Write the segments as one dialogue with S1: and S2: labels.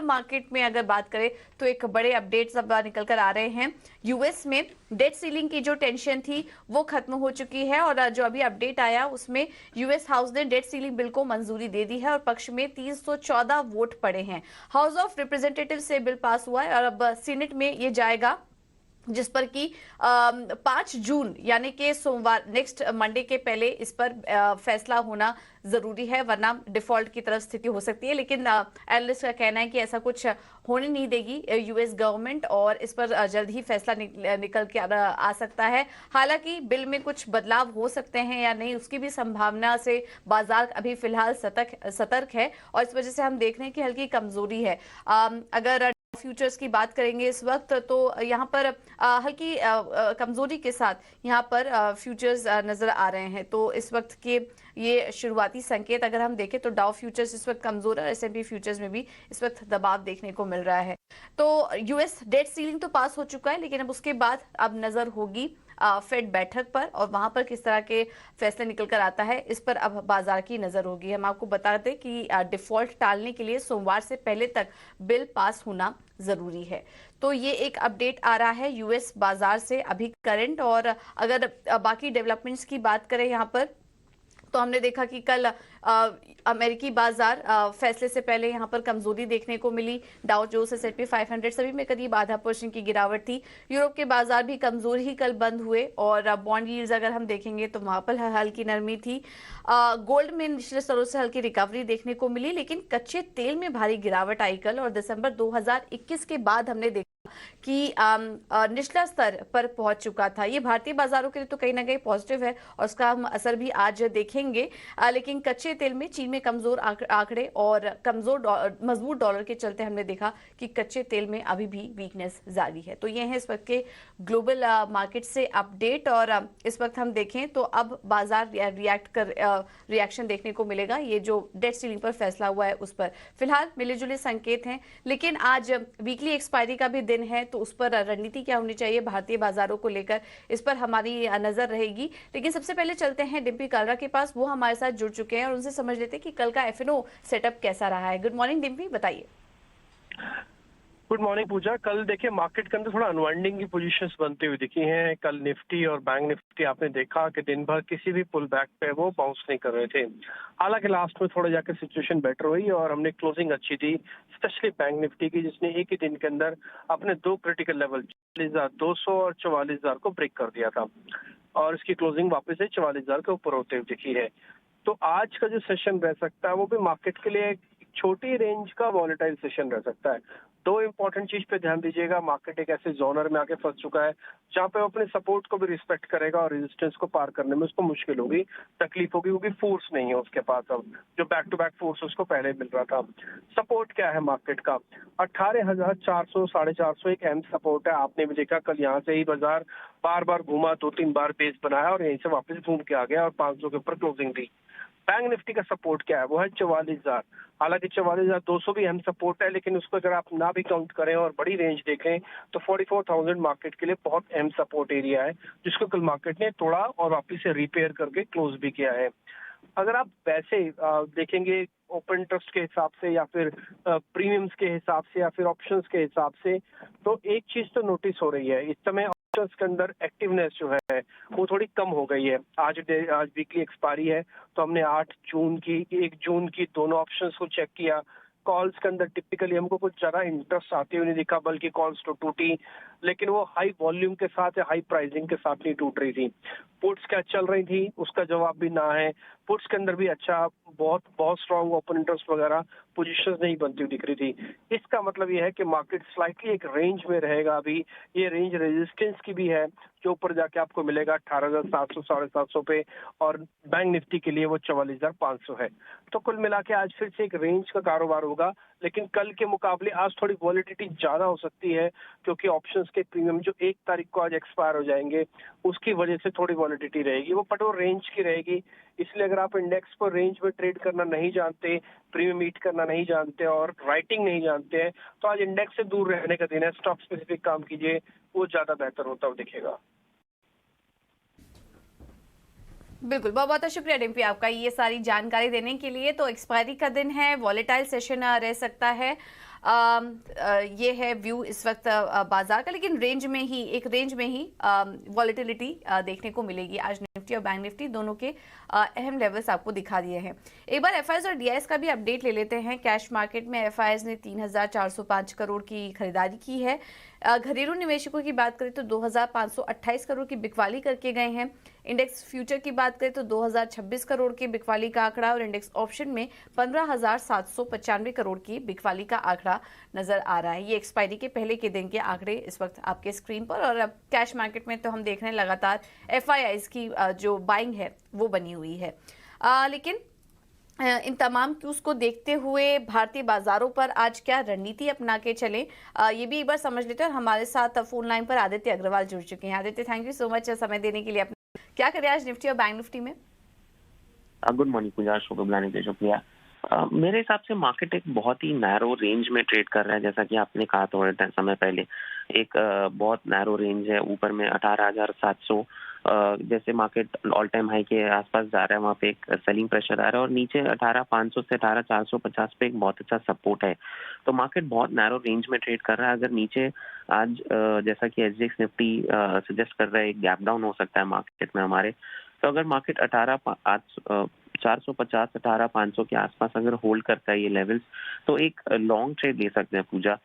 S1: Market में अगर बात करें तो एक बड़े अपडेट्स अब निकल कर आ रहे हैं। यूएस में डेट सीलिंग की जो टेंशन थी वो खत्म हो चुकी है और जो अभी अपडेट आया उसमें यूएस हाउस ने डेट सीलिंग बिल को मंजूरी दे दी है और पक्ष में 314 वोट पड़े हैं। हाउस ऑफ रिप्रेजेंटेटिव से बिल पास हुआ है और अब सीनेट में ये जाएगा, जिस पर कि 5 जून यानी कि सोमवार नेक्स्ट मंडे के पहले इस पर फैसला होना जरूरी है, वरना डिफॉल्ट की तरफ स्थिति हो सकती है। लेकिन एनालिस्ट का कहना है कि ऐसा कुछ होने नहीं देगी यूएस गवर्नमेंट और इस पर जल्द ही फैसला निकल के आ सकता है। हालांकि बिल में कुछ बदलाव हो सकते हैं या नहीं उसकी भी संभावना से बाजार अभी फिलहाल सतर्क है और इस वजह से हम देख रहे हैं कि हल्की कमजोरी है। अगर फ्यूचर्स की बात करेंगे इस वक्त तो यहाँ पर हल्की कमजोरी के साथ यहाँ पर फ्यूचर्स नजर आ रहे हैं। तो इस वक्त के ये शुरुआती संकेत अगर हम देखें तो डाउ फ्यूचर्स इस वक्त कमजोर है और एसएनपी फ्यूचर्स में भी इस वक्त दबाव देखने को मिल रहा है। तो यूएस डेट सीलिंग तो पास हो चुका है, लेकिन अब उसके बाद अब नजर होगी फेड बैठक पर और वहां पर किस तरह के फैसले निकल कर आता है इस पर अब बाजार की नजर होगी। हम आपको बता दें कि डिफॉल्ट टालने के लिए सोमवार से पहले तक बिल पास होना जरूरी है। तो ये एक अपडेट आ रहा है यूएस बाजार से अभी करंट। और अगर बाकी डेवलपमेंट्स की बात करें यहाँ पर तो हमने देखा कि कल अमेरिकी बाजार फैसले से पहले यहां पर कमजोरी देखने को मिली। डाउ जोन्स S&P 500 सभी में करीब ½ % की गिरावट थी। यूरोप के बाजार भी कमजोर ही कल बंद हुए और बॉन्ड यील्ड्स अगर हम देखेंगे तो वहां पर हल्की नरमी थी। गोल्ड में निचले स्तरों से हल्की रिकवरी देखने को मिली, लेकिन कच्चे तेल में भारी गिरावट आई कल और दिसंबर 2021 के बाद हमने देखा कि निचला स्तर पर पहुंच चुका था। ये भारतीय बाजारों के लिए तो कहीं ना कहीं पॉजिटिव है और उसका हम असर भी आज देखेंगे। लेकिन कच्चे तेल में चीन में कमजोर आंकड़े और कमजोर मजबूत डॉलर के चलते हमने देखा कि कच्चे तेल में अभी भी वीकनेस जारी है। तो ये है इस वक्त के ग्लोबल मार्केट से अपडेट। और इस वक्त हम देखें तो अब बाजार रिएक्शन देखने को मिलेगा। ये जो डेट सीलिंग पर फैसला हुआ है उस पर फिलहाल मिले जुले संकेत हैं, लेकिन आज वीकली एक्सपायरी का भी दिन है तो उस पर रणनीति क्या होनी चाहिए भारतीय बाजारों को लेकर इस पर हमारी नजर रहेगी। लेकिन सबसे पहले चलते हैं डिम्पी कालरा के पास, वो हमारे साथ जुड़ चुके हैं और उनसे समझ लेते हैं कि कल का एफएनओ सेटअप कैसा रहा है। गुड मॉर्निंग डिम्पी, बताइए।
S2: गुड मॉर्निंग पूजा। कल देखिए मार्केट के अंदर थोड़ा अनवाइंडिंग की पोजीशंस बनती हुई दिखी हैं। कल निफ्टी और बैंक निफ्टी आपने देखा कि दिन भर किसी भी पुल बैक पे वो बाउंस नहीं कर रहे थे। हालांकि लास्ट में थोड़ा जाकर सिचुएशन बेटर हुई और हमने क्लोजिंग अच्छी दी, स्पेशली बैंक निफ्टी की, जिसने एक ही दिन के अंदर अपने दो क्रिटिकल लेवल 44,200 और 44,000 को ब्रेक कर दिया था और इसकी क्लोजिंग वापस से 44,000 के ऊपर होते हुए दिखी है। तो आज का जो सेशन रह सकता है वो भी मार्केट के लिए छोटी रेंज का वॉलेटाइल सेशन रह सकता है। दो इंपॉर्टेंट चीज पे ध्यान दीजिएगा, मार्केट एक ऐसे जोनर में आके फंस चुका है जहां पे वो अपने सपोर्ट को भी रिस्पेक्ट करेगा और रेजिस्टेंस को पार करने में उसको मुश्किल होगी, तकलीफ होगी, क्योंकि फोर्स नहीं है उसके पास अब, जो बैक टू बैक फोर्स उसको पहले मिल रहा था। सपोर्ट क्या है मार्केट का? 18,400 450 एक अहम सपोर्ट है। आपने भी देखा कल यहाँ से ही बाजार बार बार घूमा, 2-3 बार बेस बनाया और यहीं से वापस घूम के आ गया और 500 के ऊपर क्लोजिंग दी। बैंक निफ्टी का सपोर्ट क्या है? वो है 44,000। हालांकि 44,200 भी अहम सपोर्ट है, लेकिन उसको अगर आप ना भी काउंट करें और बड़ी रेंज देखें तो 44,000 मार्केट के लिए बहुत अहम सपोर्ट एरिया है, जिसको कल मार्केट ने तोड़ा और वापिस से रिपेयर करके क्लोज भी किया है। अगर आप वैसे देखेंगे ओपन इंटरेस्ट के हिसाब से या फिर प्रीमियम्स के हिसाब से या फिर ऑप्शंस के हिसाब से, तो एक चीज तो नोटिस हो रही है, इस समय ऑप्शंस के अंदर एक्टिवनेस जो है वो थोड़ी कम हो गई है। आज वीकली एक्सपायरी है तो हमने 8 जून की 1 जून की दोनों ऑप्शंस को चेक किया। कॉल्स के अंदर टिपिकली हमको कुछ ज्यादा इंटरेस्ट आते हुए नहीं दिखा, बल्कि कॉल्स तो टूटी, लेकिन वो हाई वॉल्यूम के साथ या हाई प्राइसिंग के साथ नहीं टूट रही थी। पुट्स क्या चल रही थी उसका जवाब भी ना है। पुट्स के अंदर भी अच्छा बहुत स्ट्रांग ओपन इंटरेस्ट वगैरह पोजीशंस नहीं बनती हुई दिख रही थी। इसका मतलब ये है कि मार्केट स्लाइटली एक रेंज में रहेगा। अभी ये रेंज रेजिस्टेंस की भी है जो ऊपर जाके आपको मिलेगा 18,700 750 पे, और बैंक निफ्टी के लिए वो 44,500 है। तो कुल मिला के आज फिर से एक रेंज का कारोबार होगा, लेकिन कल के मुकाबले आज थोड़ी वॉलिटिलिटी ज्यादा हो सकती है, क्योंकि ऑप्शंस के प्रीमियम जो 1 तारीख को आज एक्सपायर हो जाएंगे उसकी वजह से थोड़ी वॉलिटिलिटी रहेगी, वो बट वो रेंज की रहेगी। इसलिए अगर आप इंडेक्स पर रेंज में ट्रेड करना नहीं जानते, प्रीमियम मीट करना नहीं जानते और राइटिंग नहीं जानते हैं, तो आज इंडेक्स से दूर रहने का दिन है। स्टॉक स्पेसिफिक काम कीजिए, वो ज्यादा बेहतर होता हुआ दिखेगा।
S1: बिल्कुल, बहुत बहुत शुक्रिया डिम्पी आपका ये सारी जानकारी देने के लिए। तो एक्सपायरी का दिन है, वॉलेटाइल सेशन रह सकता है। ये है व्यू इस वक्त बाजार का, लेकिन एक रेंज में ही वॉलेटिलिटी देखने को मिलेगी। आज निफ्टी और बैंक निफ्टी दोनों के अहम लेवल्स आपको दिखा दिए हैं। एक बार एफआईआईज और डीआईएस का भी अपडेट ले लेते हैं। कैश मार्केट में एफआईआईज ने 3,405 करोड़ की खरीदारी की है। घरेलू निवेशकों की बात करें तो 2,528 करोड़ की बिकवाली करके गए हैं। इंडेक्स फ्यूचर की बात करें तो 2,026 करोड़ की बिकवाली का आंकड़ा और इंडेक्स ऑप्शन में 15,795 करोड़ की बिकवाली का आंकड़ा नजर आ रहा है। ये एक्सपायरी के पहले के दिन के आंकड़े इस वक्त आपके स्क्रीन पर। और अब कैश मार्केट में तो हम देख रहे हैं लगातार एफआईआईज की जो बाइंग है वो बनी हुई है। लेकिन इन तमाम क्यूज को देखते हुए भारतीय बाजारों पर आज क्या रणनीति अपना के चले, ये भी एक बार समझ लेते हैं। और हमारे साथ फोन लाइन पर आदित्य अग्रवाल जुड़ चुके हैं। Aditya, thank you so much समय देने के लिए। क्या करें आज निफ्टी और बैंक निफ्टी में?
S3: गुड मॉर्निंग पूजा, शो को बुलाने के लिए शुक्रिया। मेरे हिसाब से मार्केट एक बहुत ही नैरो रेंज में ट्रेड कर रहा है। जैसा कि आपने कहा थोड़े समय पहले, एक बहुत नैरो रेंज है। ऊपर में 18,700 जैसे मार्केट ऑल टाइम हाई के आसपास जा रहा है, वहाँ पे एक सेलिंग प्रेशर आ रहा है। और नीचे 18,500 से 18,450 पे एक बहुत अच्छा सपोर्ट है। तो मार्केट बहुत नैरो रेंज में ट्रेड कर रहा है। अगर नीचे आज जैसा कि एसजीएक्स निफ्टी सजेस्ट कर रहा है, एक गैप डाउन हो सकता है मार्केट में हमारे। तो अगर मार्केट 18,450 18,500 के आसपास अगर होल्ड करता है ये लेवल्स, तो एक लॉन्ग ट्रेड ले सकते हैं पूजा।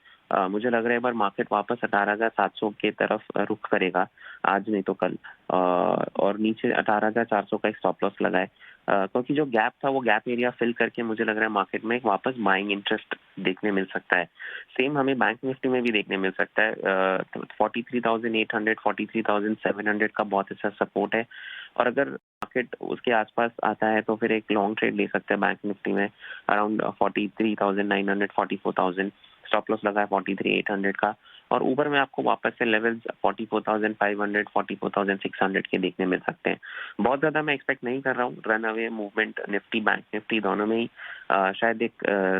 S3: मुझे लग रहा है एक बार मार्केट वापस 18,700 के तरफ रुख करेगा, आज नहीं तो कल। और नीचे 18,400 का एक स्टॉप लॉस लगाए, क्योंकि जो गैप था वो गैप एरिया फिल करके मुझे लग रहा है मार्केट में एक वापस बाइंग इंटरेस्ट देखने मिल सकता है। सेम हमें बैंक निफ्टी में भी देखने मिल सकता है। 43,800 43,700 का बहुत अच्छा सपोर्ट है। और अगर मार्केट उसके आसपास आता है तो फिर एक लॉन्ग ट्रेड ले सकते हैं बैंक निफ्टी में अराउंड 43,900 44,000। स्टॉप लॉस लगा है 43,800 का। और ऊपर में आपको वापस से लेवल्स 44,500 44,600 के देखने मिल सकते हैं। बहुत ज्यादा मैं एक्सपेक्ट नहीं कर रहा हूँ run away movement Nifty bank Nifty दोनों में ही। शायद एक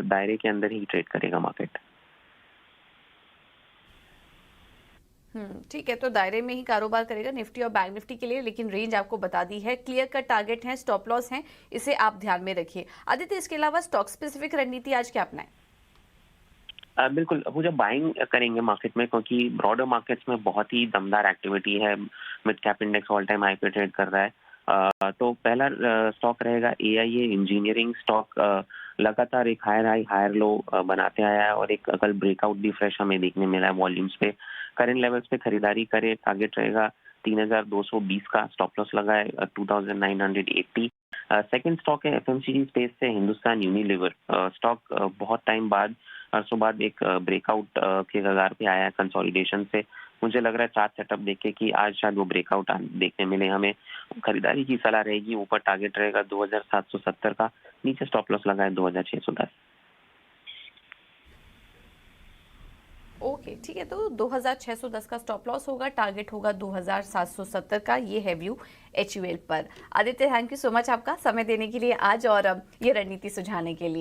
S3: दायरे के अंदर ही ट्रेड करेगा मार्केट।
S1: ठीक है, तो दायरे में ही कारोबार करेगा निफ्टी और बैंक निफ्टी के लिए। लेकिन रेंज आपको बता दी है, क्लियर कट टारगेट है, स्टॉप लॉस है, इसे आप ध्यान में रखिए। आदित्य, इसके अलावा स्टॉक स्पेसिफिक रणनीति आज क्या अपनाएं?
S3: बिल्कुल, वो जब बाइंग करेंगे मार्केट में, क्योंकि ब्रॉडर मार्केट्स में बहुत ही दमदार एक्टिविटी है। Mid cap index all time high पे ट्रेड कर रहा है। तो पहला स्टॉक रहेगा एआईए इंजीनियरिंग स्टॉक। लगातार एक हायर हाई हायर लो बनाते आया है और एक कल ब्रेकआउट भी फ्रेश हमें देखने मिला है वॉल्यूम्स पे। करंट लेवल्स पे खरीदारी करे, टारगेट रहेगा 3,220 का। स्टॉप लॉस लगा है 2,980। सेकंड स्टॉक है एफएमसीजी स्पेस से हिंदुस्तान यूनिलीवर। स्टॉक बहुत टाइम बाद अरसों बाद एक ब्रेकआउट के कगार पे आया है कंसोलिडेशन से। मुझे लग रहा है चार्ट सेटअप देखे कि आज शायद वो ब्रेकआउट देखने मिले हमें। खरीदारी की सलाह रहेगी। ऊपर टारगेट रहेगा 2,770 का, नीचे स्टॉप लॉस लगा है 2,610।
S1: ओके, ठीक है, तो 2,610 का स्टॉप लॉस होगा, टारगेट होगा 2,770 का। ये है व्यू एचयूएल पर। Aditya, thank you so much आपका समय देने के लिए आज और ये रणनीति सुझाने के लिए।